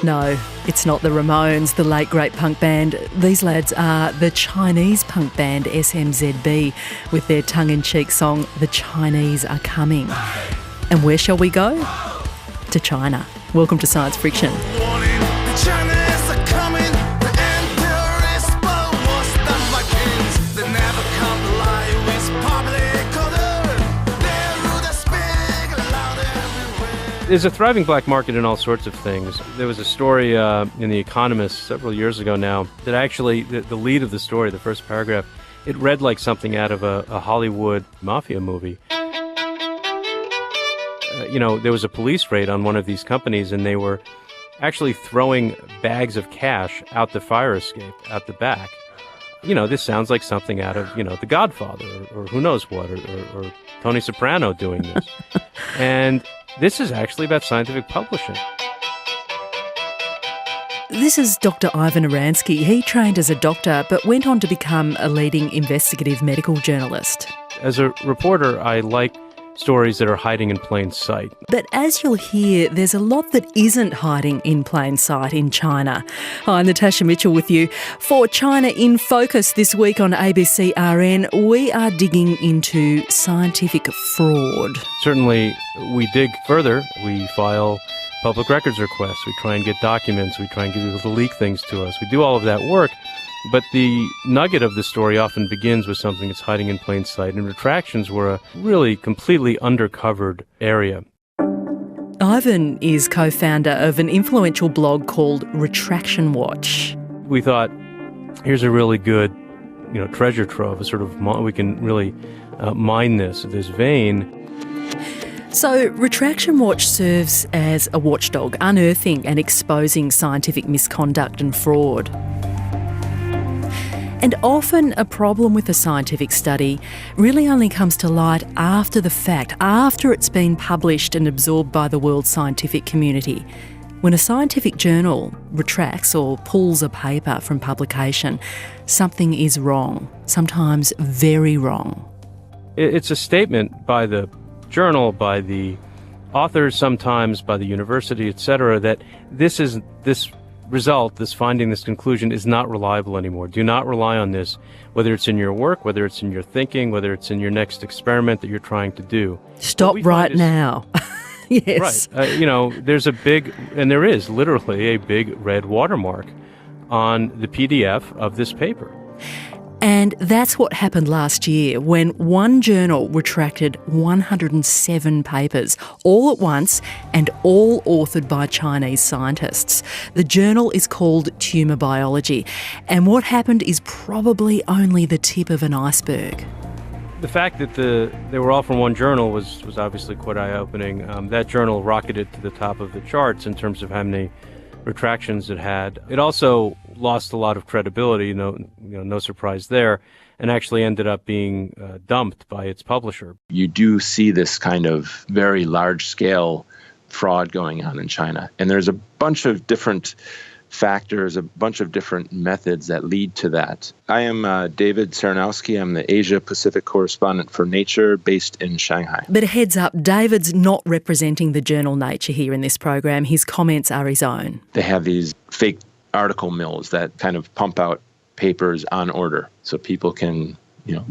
No, it's not the Ramones, the late great punk band. These lads are the Chinese punk band SMZB with their tongue-in-cheek song, The Chinese Are Coming. And where shall we go? To China. Welcome to Science Friction. There's a thriving black market in all sorts of things. There was a story in The Economist several years ago now that actually, the lead of the story, the first paragraph, it read like something out of a Hollywood mafia movie. There was a police raid on one of these companies, and they were actually throwing bags of cash out the fire escape, out the back. This sounds like something out of, The Godfather, or who knows what, or Tony Soprano doing this. And this is actually about scientific publishing. This is Dr. Ivan Aransky. He trained as a doctor but went on to become a leading investigative medical journalist. As a reporter, I like stories that are hiding in plain sight. But as you'll hear, there's a lot that isn't hiding in plain sight in China. Hi, I'm Natasha Mitchell with you. For China in Focus this week on ABC RN, we are digging into scientific fraud. Certainly, we dig further. We file public records requests. We try and get documents. We try and get people to leak things to us. We do all of that work. But the nugget of the story often begins with something that's hiding in plain sight, and retractions were a really completely undercovered area. Ivan is co-founder of an influential blog called Retraction Watch. We thought, here's a really good, treasure trove, we can really mine this vein. So Retraction Watch serves as a watchdog, unearthing and exposing scientific misconduct and fraud. And often a problem with a scientific study really only comes to light after the fact, after it's been published and absorbed by the world scientific community. When a scientific journal retracts or pulls a paper from publication, something is wrong, sometimes very wrong. It's a statement by the journal, by the authors, sometimes by the university, etc., that this result, this finding, this conclusion is not reliable anymore. Do not rely on this, whether it's in your work, whether it's in your thinking, whether it's in your next experiment that you're trying to do. Stop right now. Yes. Right. There is literally a big red watermark on the PDF of this paper. And that's what happened last year when one journal retracted 107 papers, all at once and all authored by Chinese scientists. The journal is called Tumour Biology, and what happened is probably only the tip of an iceberg. The fact that they were all from one journal was obviously quite eye-opening. That journal rocketed to the top of the charts in terms of how many retractions it had. It also lost a lot of credibility, no surprise there, and actually ended up being dumped by its publisher. You do see this kind of very large-scale fraud going on in China, and there's a bunch of different factors, a bunch of different methods that lead to that. I am David Saranowski. I'm the Asia-Pacific correspondent for Nature based in Shanghai. But a heads up, David's not representing the journal Nature here in this program. His comments are his own. They have these fake article mills that kind of pump out papers on order, so people can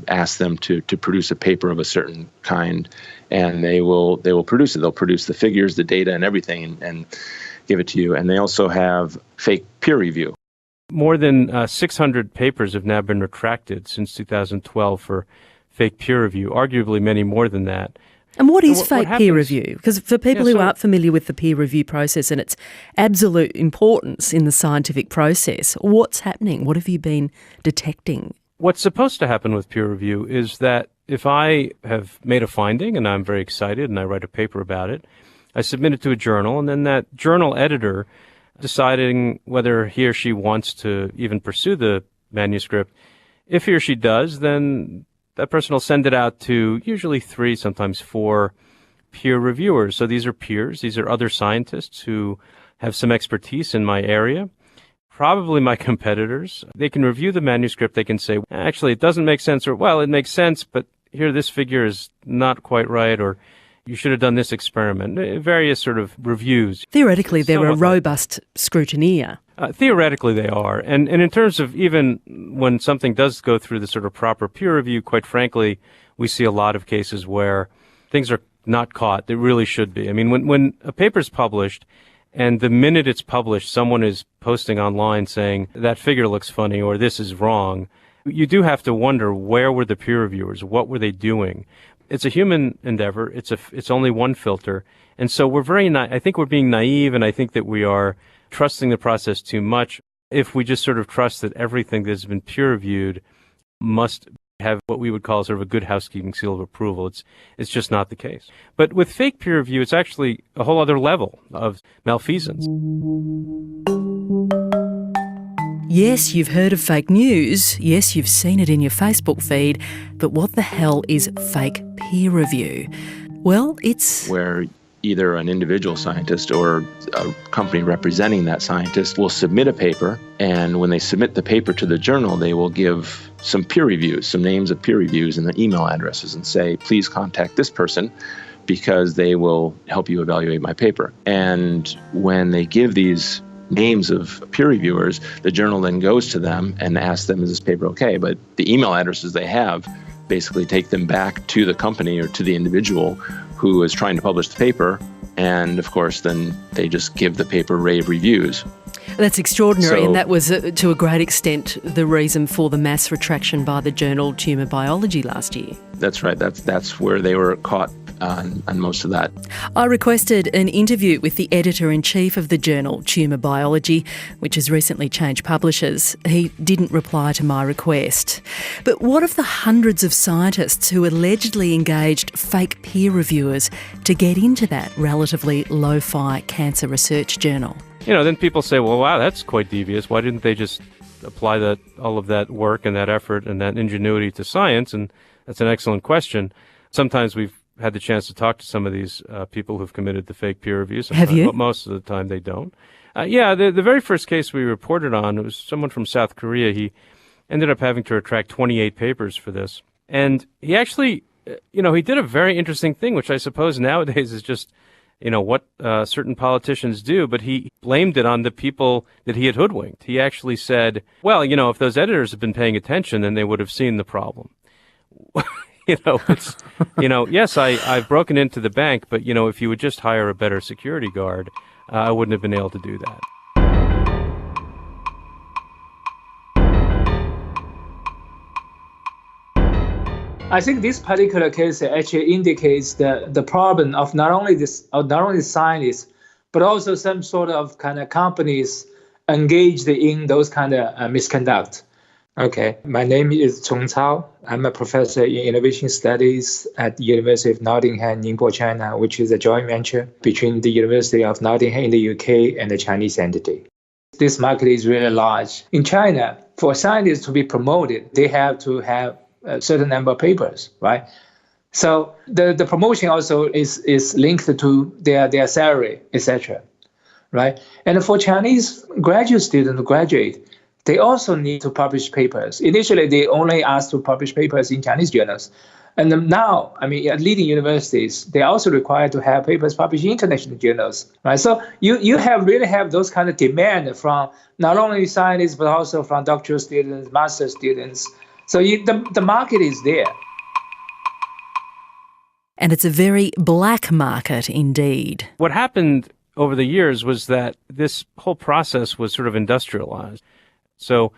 ask them to produce a paper of a certain kind, and they will produce it. They'll produce the figures, the data, and everything, and give it to you. And they also have fake peer review. More than 600 papers have now been retracted since 2012 for fake peer review, arguably many more than that. And what is fake peer review? Because for people who aren't familiar with the peer review process and its absolute importance in the scientific process, what's happening? What have you been detecting? What's supposed to happen with peer review is that if I have made a finding and I'm very excited and I write a paper about it, I submit it to a journal, and then that journal editor, deciding whether he or she wants to even pursue the manuscript, if he or she does, then that person will send it out to usually 3, sometimes 4 peer reviewers. So these are peers. These are other scientists who have some expertise in my area. probably my competitors. They can review the manuscript. They can say, actually, it doesn't make sense, or, well, it makes sense, but here, this figure is not quite right, or you should have done this experiment. Various sort of reviews. Theoretically, they're a robust scrutineer. Theoretically, they are. And in terms of even when something does go through the sort of proper peer review, quite frankly, we see a lot of cases where things are not caught. They really should be. I mean, when a paper's published, and the minute it's published, someone is posting online saying, that figure looks funny, or this is wrong, you do have to wonder, where were the peer reviewers? What were they doing? It's a human endeavor. It's only one filter. And so I think we're being naive, and I think that we are trusting the process too much if we just sort of trust that everything that's been peer reviewed must have what we would call sort of a good housekeeping seal of approval. It's just not the case. But with fake peer review, it's actually a whole other level of malfeasance. Yes, you've heard of fake news. Yes, you've seen it in your Facebook feed. But what the hell is fake peer review? Well, it's where either an individual scientist or a company representing that scientist will submit a paper, and when they submit the paper to the journal, they will give some peer reviews, some names of peer reviews and the email addresses, and say, please contact this person because they will help you evaluate my paper. And when they give these names of peer reviewers, the journal then goes to them and asks them, is this paper okay? But the email addresses they have basically take them back to the company or to the individual who is trying to publish the paper. And of course, then they just give the paper rave reviews. That's extraordinary, and that was, to a great extent, the reason for the mass retraction by the journal Tumour Biology last year. That's right. That's where they were caught on most of that. I requested an interview with the editor-in-chief of the journal Tumour Biology, which has recently changed publishers. He didn't reply to my request. But what of the hundreds of scientists who allegedly engaged fake peer reviewers to get into that relatively lo-fi cancer research journal? Then people say, well, wow, that's quite devious. Why didn't they just apply all of that work and that effort and that ingenuity to science? And that's an excellent question. Sometimes we've had the chance to talk to some of these people who've committed the fake peer reviews. Have you? But most of the time they don't. The very first case we reported on, it was someone from South Korea. He ended up having to retract 28 papers for this. And he actually, he did a very interesting thing, which I suppose nowadays is just, what certain politicians do, but he blamed it on the people that he had hoodwinked. He actually said, well, if those editors had been paying attention, then they would have seen the problem. Yes, I've broken into the bank, but, if you would just hire a better security guard, I wouldn't have been able to do that. I think this particular case actually indicates the problem of not only scientists, but also some sort of kind of companies engaged in those kind of misconduct. Okay, my name is Chong Cao. I'm a professor in innovation studies at the University of Nottingham, Ningbo, China, which is a joint venture between the University of Nottingham in the UK and the Chinese entity. This market is really large. In China, for scientists to be promoted, they have to have a certain number of papers, right? So the promotion also is linked to their salary, etc., right? And for Chinese graduate students to graduate, they also need to publish papers. Initially, they only asked to publish papers in Chinese journals. And now, at leading universities, they are also required to have papers published in international journals, right? So you really have those kind of demand from not only scientists, but also from doctoral students, master students. So the market is there. And it's a very black market indeed. What happened over the years was that this whole process was sort of industrialized. So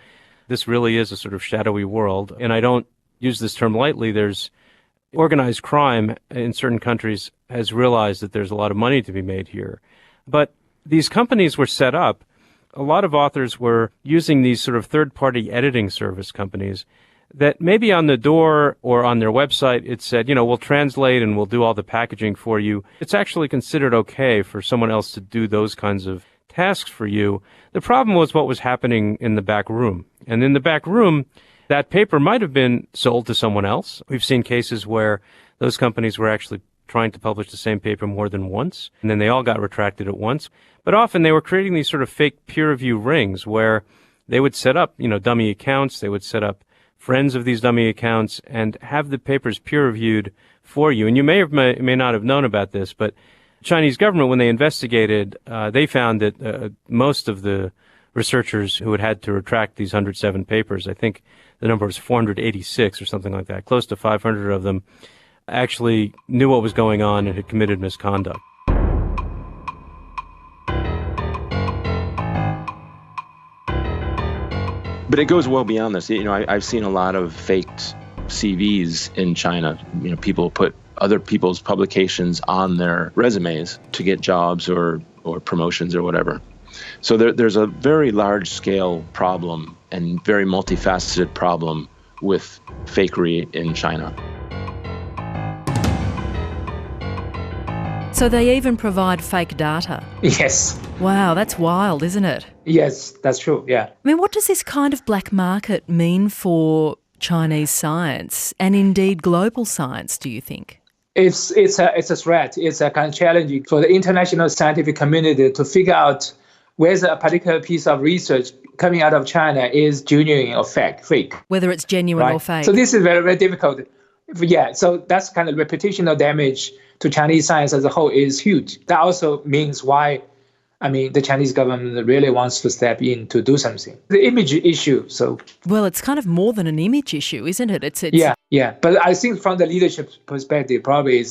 this really is a sort of shadowy world. And I don't use this term lightly. There's organized crime in certain countries has realized that there's a lot of money to be made here. But these companies were set up. A lot of authors were using these sort of third-party editing service companies that maybe on the door or on their website it said, we'll translate and we'll do all the packaging for you. It's actually considered okay for someone else to do those kinds of tasks for you. The problem was what was happening in the back room. And in the back room, that paper might have been sold to someone else. We've seen cases where those companies were actually trying to publish the same paper more than once, and then they all got retracted at once. But often they were creating these sort of fake peer review rings where they would set up, dummy accounts, they would set up friends of these dummy accounts and have the papers peer reviewed for you. And you may or may not have known about this, but Chinese government, when they investigated, they found that most of the researchers who had to retract these 107 papers, I think the number was 486 or something like that, close to 500 of them, actually knew what was going on and had committed misconduct. But it goes well beyond this. I've seen a lot of faked CVs in China. People put other people's publications on their resumes to get jobs or promotions or whatever. So there's a very large-scale problem and very multifaceted problem with fakery in China. So they even provide fake data? Yes. Wow, that's wild, isn't it? Yes, that's true, yeah. I mean, what does this kind of black market mean for Chinese science and indeed global science, do you think? It's a threat. It's a kind of challenging for the international scientific community to figure out whether a particular piece of research coming out of China is genuine or fake. Whether it's genuine or fake. So this is very, very difficult. Yeah, so that's kind of reputational damage to Chinese science as a whole is huge. That also means why, the Chinese government really wants to step in to do something. The image issue, so... Well, it's kind of more than an image issue, isn't it? It's Yeah. But I think from the leadership perspective, probably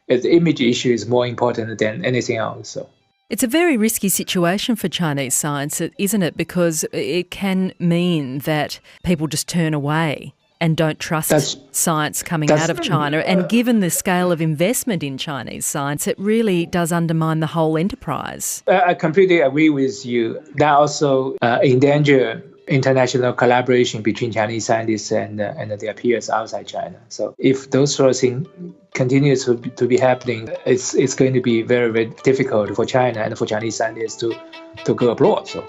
the image issue is more important than anything else, so... It's a very risky situation for Chinese science, isn't it? Because it can mean that people just turn away and don't trust science coming out of China. And given the scale of investment in Chinese science, it really does undermine the whole enterprise. I completely agree with you. That also endanger international collaboration between Chinese scientists and their peers outside China. So if those sort of things continue to be happening, it's going to be very, very difficult for China and for Chinese scientists to go abroad. So.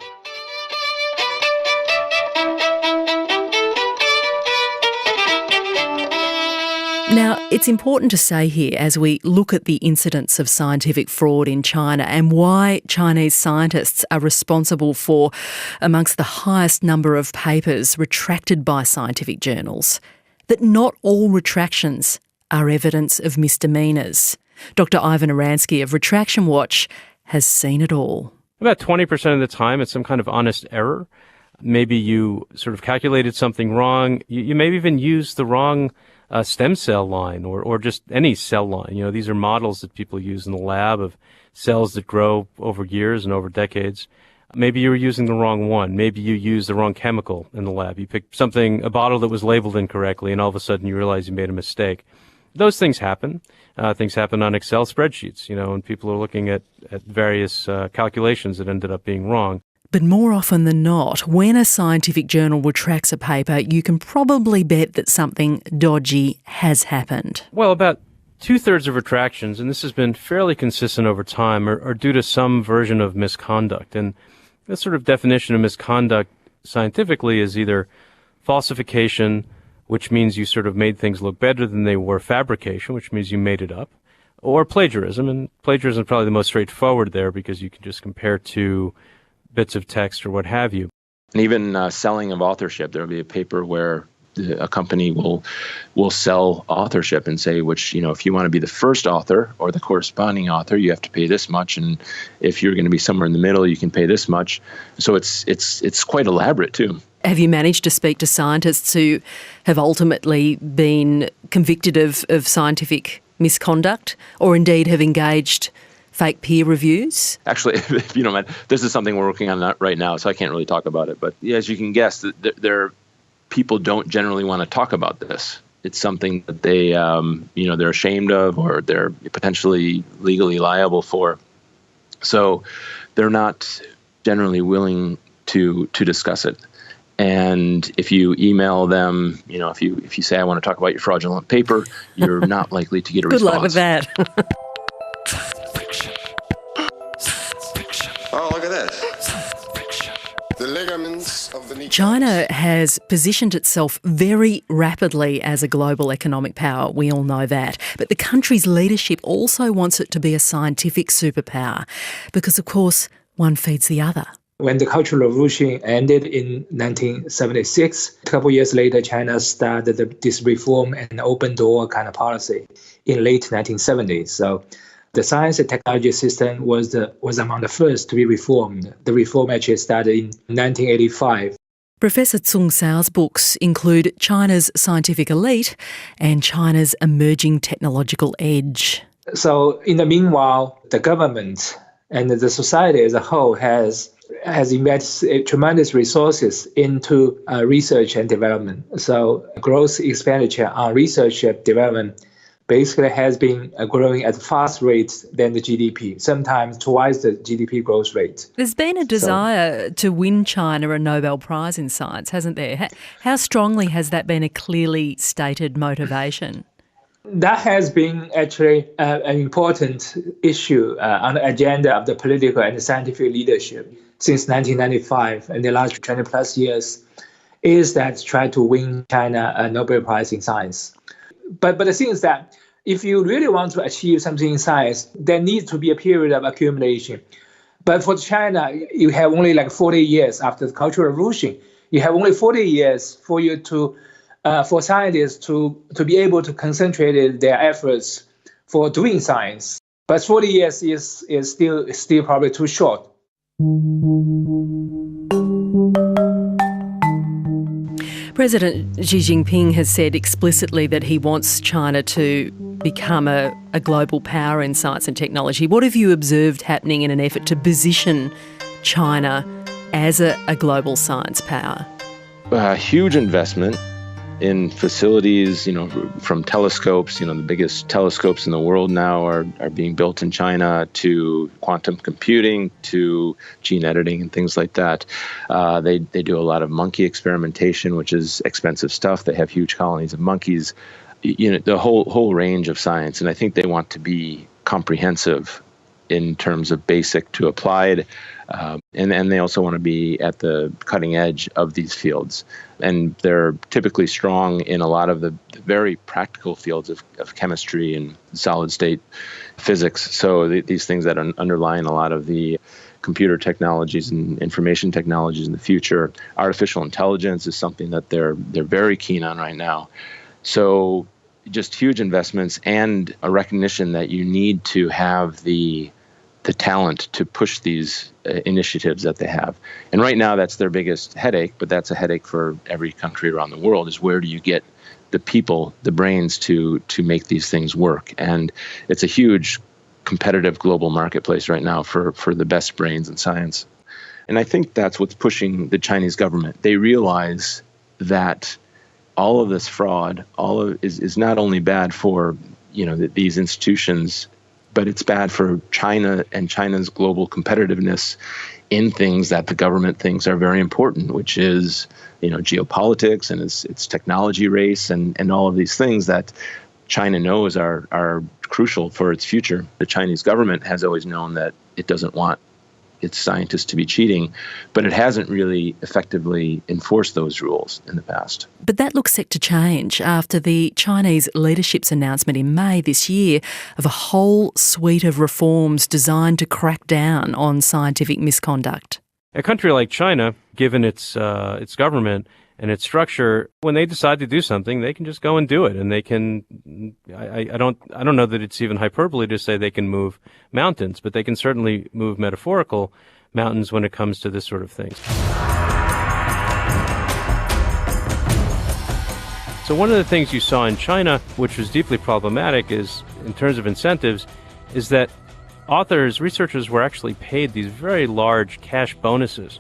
Now, it's important to say here, as we look at the incidence of scientific fraud in China and why Chinese scientists are responsible for amongst the highest number of papers retracted by scientific journals, that not all retractions are evidence of misdemeanours. Dr. Ivan Aransky of Retraction Watch has seen it all. About 20% of the time, it's some kind of honest error. Maybe you sort of calculated something wrong. You maybe even used the wrong stem cell line or just any cell line. These are models that people use in the lab of cells that grow over years and over decades. Maybe you were using the wrong one. Maybe you used the wrong chemical in the lab. You picked a bottle that was labeled incorrectly, and all of a sudden you realize you made a mistake. Those things happen. Things happen on Excel spreadsheets, and people are looking at various calculations that ended up being wrong. But more often than not, when a scientific journal retracts a paper, you can probably bet that something dodgy has happened. Well, about 2/3 of retractions, and this has been fairly consistent over time, are due to some version of misconduct. And this sort of definition of misconduct scientifically is either falsification, which means you sort of made things look better than they were, fabrication, which means you made it up, or plagiarism. And plagiarism is probably the most straightforward there because you can just compare two bits of text or what have you. And even selling of authorship. There will be a paper where a company will sell authorship and say, if you want to be the first author or the corresponding author, you have to pay this much. And if you're going to be somewhere in the middle, you can pay this much. So it's quite elaborate too. Have you managed to speak to scientists who have ultimately been convicted of scientific misconduct or indeed have engaged fake peer reviews? Actually, if you don't mind, this is something we're working on right now, so I can't really talk about it. But as you can guess, people don't generally want to talk about this. It's something that they're ashamed of or they're potentially legally liable for. So they're not generally willing to discuss it. And if you email them, if you say, I want to talk about your fraudulent paper, you're not likely to get a response. Good luck with that. Oh, look at this. The ligaments China has positioned itself very rapidly as a global economic power. We all know that. But the country's leadership also wants it to be a scientific superpower because, of course, one feeds the other. When the Cultural Revolution ended in 1976, a couple of years later, China started this reform and open door kind of policy in late 1970s. So the science and technology system was among the first to be reformed. The reform actually started in 1985. Professor Tsung Sao's books include China's Scientific Elite and China's Emerging Technological Edge. So in the meanwhile, the government and the society as a whole has invested tremendous resources into research and development. So gross expenditure on research and development basically has been growing at a fast rate than the GDP, sometimes twice the GDP growth rate. There's been a desire to win China a Nobel Prize in science, hasn't there? How strongly has that been a clearly stated motivation? That has been actually an important issue on the agenda of the political and scientific leadership since 1995 and the last 20 plus years, is that try to win China a Nobel Prize in science. But the thing is that if you really want to achieve something in science, there needs to be a period of accumulation. But for China, you have only like 40 years after the Cultural Revolution. You have only 40 years for you to, for scientists to be able to concentrate their efforts for doing science. But 40 years is still probably too short. President Xi Jinping has said explicitly that he wants China to become a global power in science and technology. What have you observed happening in an effort to position China as a global science power? A huge investment in facilities, from telescopes, the biggest telescopes in the world now are being built in China, to quantum computing, to gene editing and things like that. They do a lot of monkey experimentation, which is expensive stuff. They have huge colonies of monkeys, the whole range of science. And I think they want to be comprehensive in terms of basic to applied. And they also want to be at the cutting edge of these fields. And they're typically strong in a lot of the very practical fields of chemistry and solid state physics. So these things that underlie a lot of the computer technologies and information technologies in the future. Artificial intelligence is something that they're very keen on right now. So just huge investments and a recognition that you need to have the talent to push these initiatives that they have. And right now that's their biggest headache, but that's a headache for every country around the world, is where do you get the people, the brains to make these things work? And it's a huge competitive global marketplace right now for the best brains in science. And I think that's what's pushing the Chinese government. They realize that all of this fraud, is not only bad for these institutions, but it's bad for China and China's global competitiveness in things that the government thinks are very important, which is, geopolitics and its technology race and all of these things that China knows are crucial for its future. The Chinese government has always known that it doesn't want its scientists to be cheating, but it hasn't really effectively enforced those rules in the past. But that looks set to change after the Chinese leadership's announcement in May this year of a whole suite of reforms designed to crack down on scientific misconduct. A country like China, given its government and its structure, when they decide to do something, they can just go and do it. And they can, I don't know that it's even hyperbole to say they can move mountains, but they can certainly move metaphorical mountains when it comes to this sort of thing. So one of the things you saw in China, which was deeply problematic, is, in terms of incentives, is that researchers were actually paid these very large cash bonuses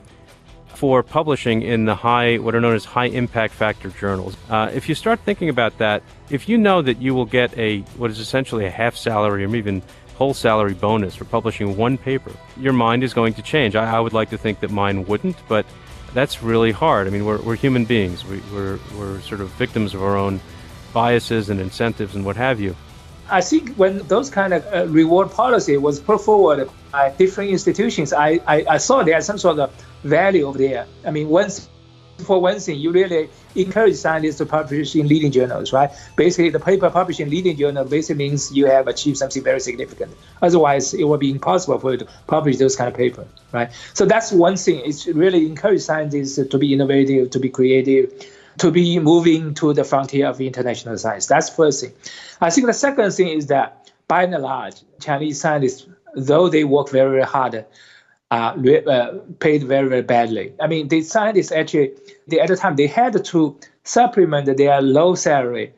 for publishing in the what are known as high impact factor journals. If you start thinking about that, if you know that you will get what is essentially a half salary or even whole salary bonus for publishing one paper, your mind is going to change. I would like to think that mine wouldn't, but that's really hard. I mean, we're human beings. We're sort of victims of our own biases and incentives and what have you. I think when those kind of reward policy was put forward by different institutions, I saw there's some sort of value over there. I mean, once For one thing, you really encourage scientists to publish in leading journals, right? Basically, the paper published in leading journal basically means you have achieved something very significant. Otherwise, it would be impossible for you to publish those kind of papers, right? So that's one thing. It's really encourage scientists to be innovative, to be creative, to be moving to the frontier of international science. That's the first thing. I think the second thing is that, by and large, Chinese scientists, though they work very, very hard, paid very, very badly. I mean, the scientists actually, at the time, they had to supplement their low salary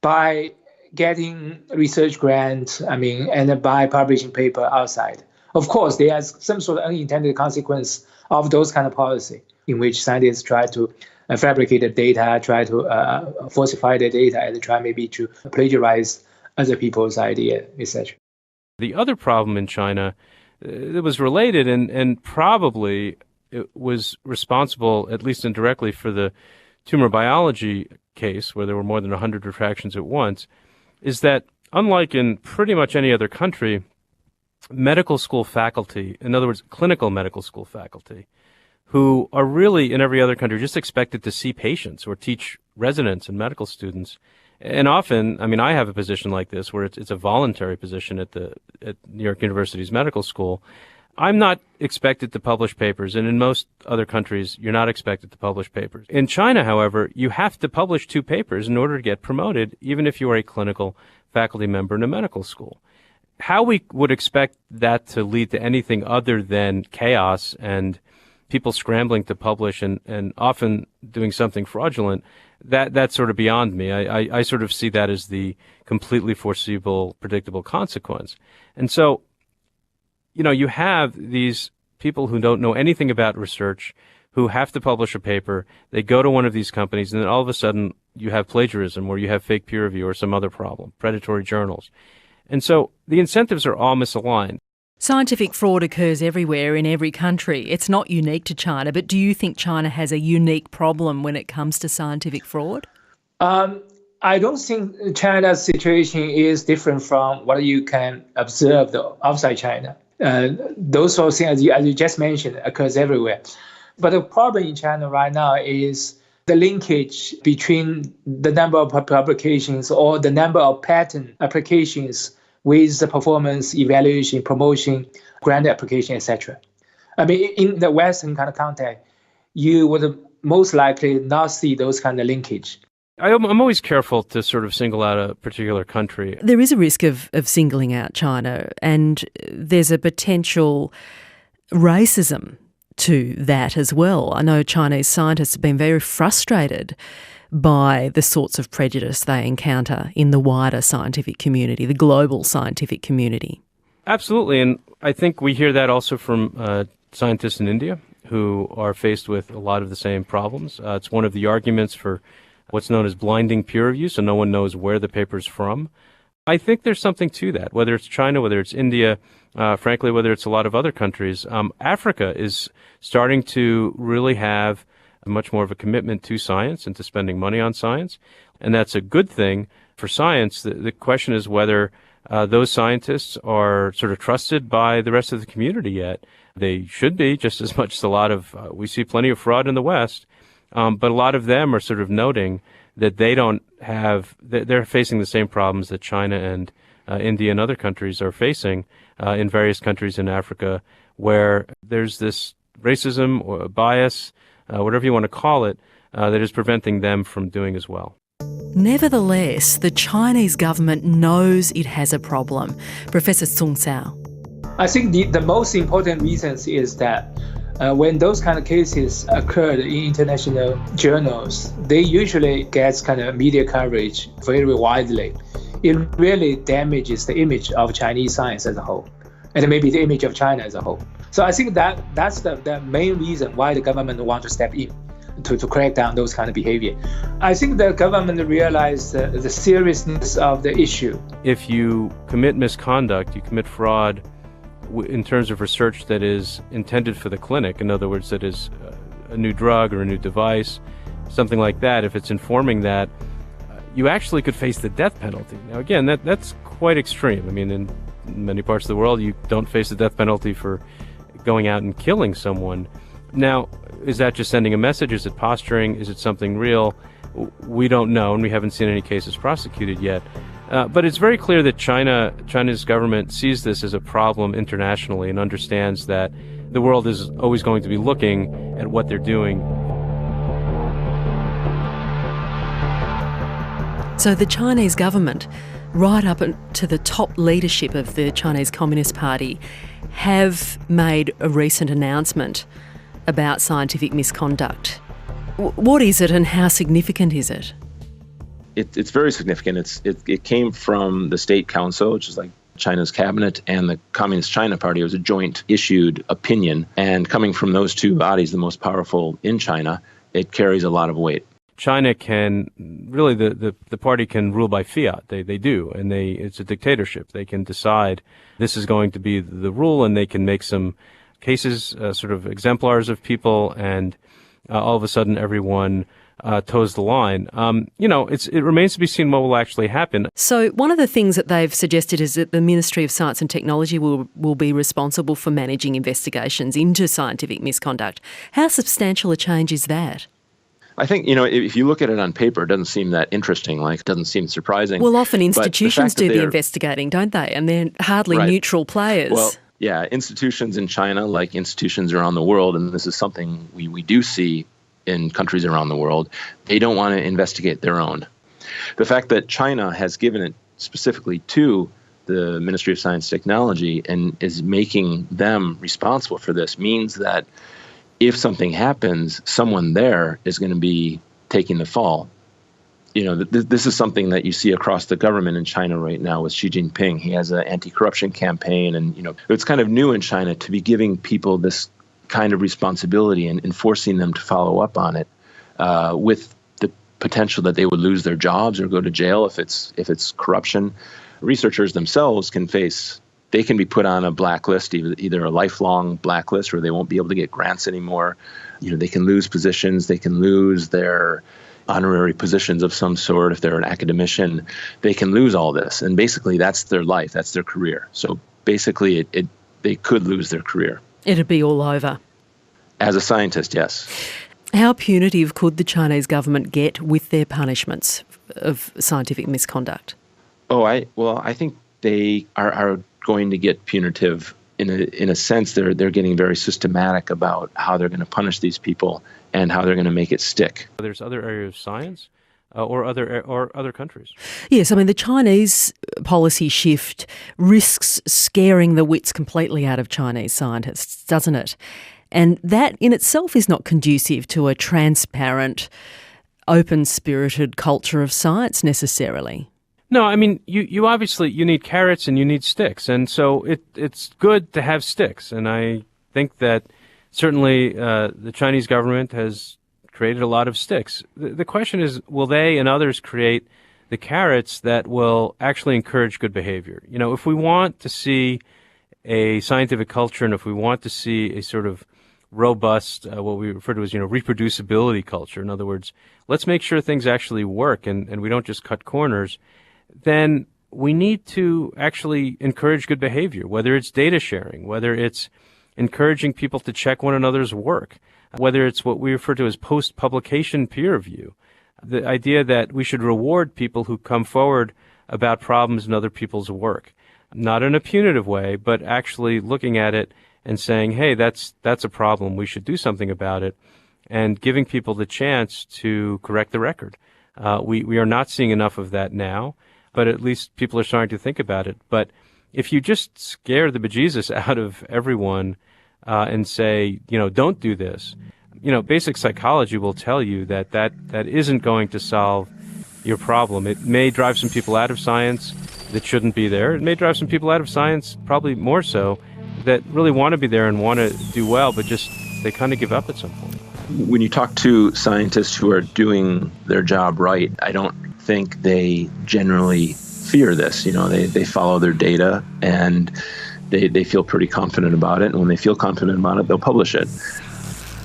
by getting research grants, and by publishing paper outside. Of course, there is some sort of unintended consequence of those kind of policy in which scientists try to fabricate the data, try to falsify the data, and try maybe to plagiarize other people's idea, etc. The other problem in China that was related and probably it was responsible, at least indirectly, for the tumor biology case, where there were more than 100 refractions at once, is that unlike in pretty much any other country, medical school faculty, in other words, clinical medical school faculty, who are really in every other country just expected to see patients or teach residents and medical students. And often, I have a position like this where it's a voluntary position at New York University's medical school. I'm not expected to publish papers, and in most other countries, you're not expected to publish papers. In China, however, you have to publish 2 papers in order to get promoted, even if you are a clinical faculty member in a medical school. How we would expect that to lead to anything other than chaos and people scrambling to publish and often doing something fraudulent, that's sort of beyond me. I sort of see that as the completely foreseeable, predictable consequence. And so, you have these people who don't know anything about research, who have to publish a paper. They go to one of these companies, and then all of a sudden you have plagiarism, or you have fake peer review, or some other problem, predatory journals. And so the incentives are all misaligned. Scientific fraud occurs everywhere in every country. It's not unique to China, but do you think China has a unique problem when it comes to scientific fraud? I don't think China's situation is different from what you can observe outside China. Those sort of things, as you just mentioned, occurs everywhere. But the problem in China right now is the linkage between the number of publications or the number of patent applications with the performance evaluation, promotion, grant application, etc. In the Western kind of context, you would most likely not see those kind of linkage. I'm always careful to sort of single out a particular country. There is a risk of singling out China, and there's a potential racism to that as well. I know Chinese scientists have been very frustrated by the sorts of prejudice they encounter in the wider scientific community, the global scientific community. Absolutely, and I think we hear that also from scientists in India who are faced with a lot of the same problems. It's one of the arguments for what's known as blinding peer review, so no one knows where the paper's from. I think there's something to that, whether it's China, whether it's India, frankly, whether it's a lot of other countries. Africa is starting to really have much more of a commitment to science and to spending money on science, and that's a good thing for science. The question is whether those scientists are sort of trusted by the rest of the community yet. They should be, just as much as a lot of, we see plenty of fraud in the West, but a lot of them are sort of noting that they're facing the same problems that China and India and other countries are facing in various countries in Africa, where there's this racism or bias, whatever you want to call it, that is preventing them from doing as well. Nevertheless, the Chinese government knows it has a problem. Professor Sung Sao. I think the most important reasons is that when those kind of cases occurred in international journals, they usually get kind of media coverage very widely. It really damages the image of Chinese science as a whole, and maybe the image of China as a whole. So I think that's the main reason why the government wants to step in to crack down those kind of behavior. I think the government realized the seriousness of the issue. If you commit misconduct, you commit fraud in terms of research that is intended for the clinic, in other words, that is a new drug or a new device, something like that, if it's informing that, you actually could face the death penalty. Now, again, that's quite extreme. In many parts of the world, you don't face the death penalty for going out and killing someone. Now, is that just sending a message? Is it posturing? Is it something real? We don't know, and we haven't seen any cases prosecuted yet. But it's very clear that China's government sees this as a problem internationally and understands that the world is always going to be looking at what they're doing. So the Chinese government, right up to the top leadership of the Chinese Communist Party, have made a recent announcement about scientific misconduct. What is it and how significant is it? It's very significant. It came from the State Council, which is like China's cabinet, and the Communist China Party. It was a joint issued opinion. And coming from those two bodies, the most powerful in China, it carries a lot of weight. China can really, the party can rule by fiat. They do, and it's a dictatorship. They can decide this is going to be the rule, and they can make some cases, sort of exemplars of people, and all of a sudden everyone toes the line. It remains to be seen what will actually happen. So one of the things that they've suggested is that the Ministry of Science and Technology will be responsible for managing investigations into scientific misconduct. How substantial a change is that? I think, if you look at it on paper, it doesn't seem that interesting, it doesn't seem surprising. Well, often institutions do the investigating, don't they? And they're hardly neutral players. Well, yeah, institutions in China, like institutions around the world, and this is something we do see in countries around the world, they don't want to investigate their own. The fact that China has given it specifically to the Ministry of Science and Technology and is making them responsible for this means that if something happens, someone there is going to be taking the fall. This is something that you see across the government in China right now with Xi Jinping. He has an anti-corruption campaign, and it's kind of new in China to be giving people this kind of responsibility and enforcing them to follow up on it, with the potential that they would lose their jobs or go to jail if it's corruption. Researchers themselves can be put on a blacklist, either a lifelong blacklist, or they won't be able to get grants anymore. They can lose positions, they can lose their honorary positions of some sort. If they're an academician, they can lose all this. And basically that's their life, that's their career. So basically they could lose their career. It'd be all over. As a scientist, yes. How punitive could the Chinese government get with their punishments of scientific misconduct? I think they are going to get punitive. In a sense, they're getting very systematic about how they're going to punish these people and how they're going to make it stick. There's other areas of science or other countries. Yes, the Chinese policy shift risks scaring the wits completely out of Chinese scientists, doesn't it? And that in itself is not conducive to a transparent, open-spirited culture of science necessarily. No, you obviously, you need carrots and you need sticks. And so it's good to have sticks. And I think that certainly the Chinese government has created a lot of sticks. The question is, will they and others create the carrots that will actually encourage good behavior? If we want to see a scientific culture and if we want to see a sort of robust, what we refer to as, reproducibility culture, in other words, let's make sure things actually work and we don't just cut corners, then we need to actually encourage good behavior, whether it's data sharing, whether it's encouraging people to check one another's work, whether it's what we refer to as post-publication peer review, the idea that we should reward people who come forward about problems in other people's work, not in a punitive way, but actually looking at it and saying, hey, that's a problem, we should do something about it, and giving people the chance to correct the record. We are not seeing enough of that now, but at least people are starting to think about it. But if you just scare the bejesus out of everyone and say, don't do this, basic psychology will tell you that isn't going to solve your problem. It may drive some people out of science that shouldn't be there. It may drive some people out of science, probably more so, that really want to be there and want to do well, but just they kind of give up at some point. When you talk to scientists who are doing their job right, I don't think they generally fear this. They follow their data and they feel pretty confident about it. And when they feel confident about it, they'll publish it.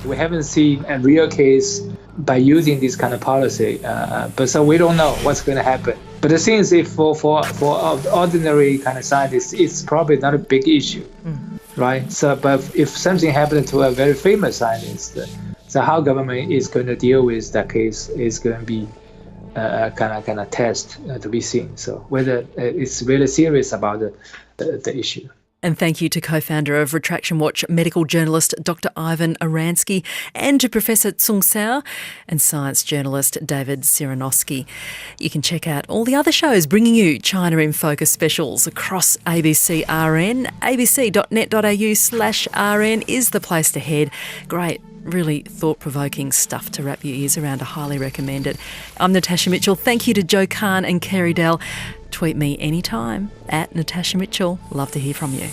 We haven't seen a real case by using this kind of policy, but so we don't know what's going to happen. But the thing is, if for ordinary kind of scientists, it's probably not a big issue. right? So, but if something happened to a very famous scientist, so how government is going to deal with that case is going to be kind of test to be seen. So whether it's really serious about the issue. And thank you to co-founder of Retraction Watch, medical journalist Dr. Ivan Oransky, and to Professor Tsung Sao and science journalist David Sironoski. You can check out all the other shows bringing you China in Focus specials across ABC RN. abc.net.au/RN is the place to head. Great, really thought-provoking stuff to wrap your ears around. I highly recommend it. I'm Natasha Mitchell. Thank you to Joe Kahn and Kerry Dell. Tweet me anytime at Natasha Mitchell. Love to hear from you.